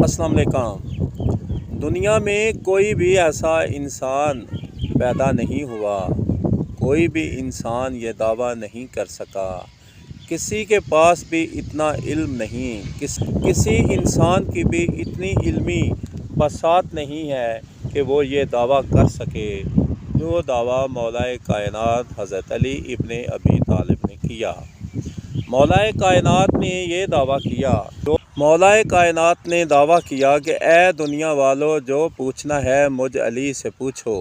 अस्सलाम वालेकुम। दुनिया में कोई भी ऐसा इंसान पैदा नहीं हुआ, कोई भी इंसान ये दावा नहीं कर सका, किसी के पास भी इतना इल्म नहीं, किसी इंसान की भी इतनी इल्मी बसात नहीं है कि वो ये दावा कर सके जो दावा मौलाए कायनात हज़रत अली इब्ने अबी तालिब ने किया। मौलाए कायनात ने ये दावा किया मौलाए कायनात ने दावा किया कि ए दुनिया वालों, जो पूछना है मुझ अली से पूछो।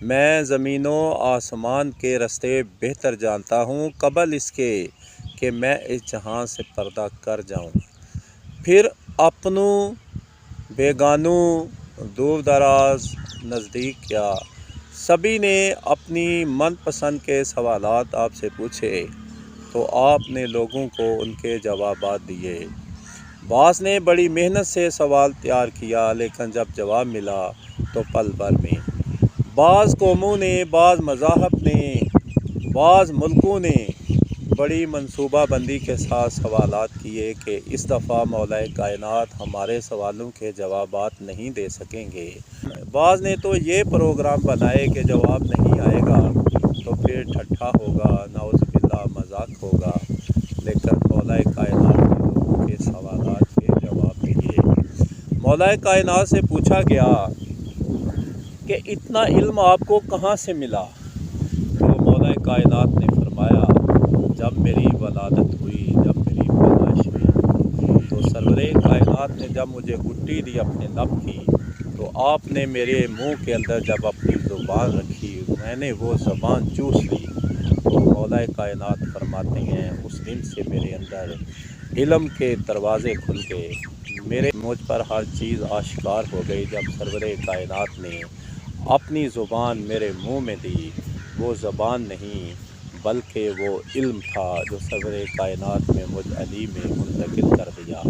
मैं ज़मीनों आसमान के रास्ते बेहतर जानता हूँ कबल इसके कि मैं इस जहां से पर्दा कर जाऊँ। फिर अपनों बेगानों दूर दराज नज़दीक किया, सभी ने अपनी मनपसंद के सवालात आपसे पूछे तो आपने लोगों को उनके जवाबात दिए। बास ने बड़ी मेहनत से सवाल तैयार किया, लेकिन जब जवाब मिला तो पल भर में बाज़ कौमों ने, बाज़ मज़ाहब ने, बाज़ मुल्कों ने बड़ी मनसूबा बंदी के साथ सवालात किए कि इस दफ़ा मौलाए कायनात हमारे सवालों के जवाबात नहीं दे सकेंगे। बाज़ ने तो ये प्रोग्राम बनाए कि जवाब नहीं आएगा तो फिर ठट्ठा होगा, नाउज़ुबिल्लाह मजाक होगा, लेकिन मौलाए कायनात ने लोगों के सवालात के जवाब दिए। मौलाए कायनात से पूछा गया कि इतना इल्म आपको कहाँ से मिला? तो मौलाए कायनात ने फरमाया, जब मेरी वलादत हुई, जब मेरी पैदाइश हुई तो सरवरे कायनात ने जब मुझे गुट्टी दी अपने लब की, तो आपने मेरे मुंह के अंदर जब अपनी ज़ुबान रखी, मैंने वो ज़बान चूस ली। तो मौलाए कायनात फरमाते हैं, उस दिन से मेरे अंदर इल्म के दरवाज़े खुल गए, मुझ पर हर चीज़ आश्कार हो गई। जब सरवरे कायनात ने अपनी ज़ुबान मेरे मुंह में दी, वो ज़बान नहीं बल्कि वो इल्म था जो सरवरे कायनात में मुझ अली में मुंतकिल कर दिया।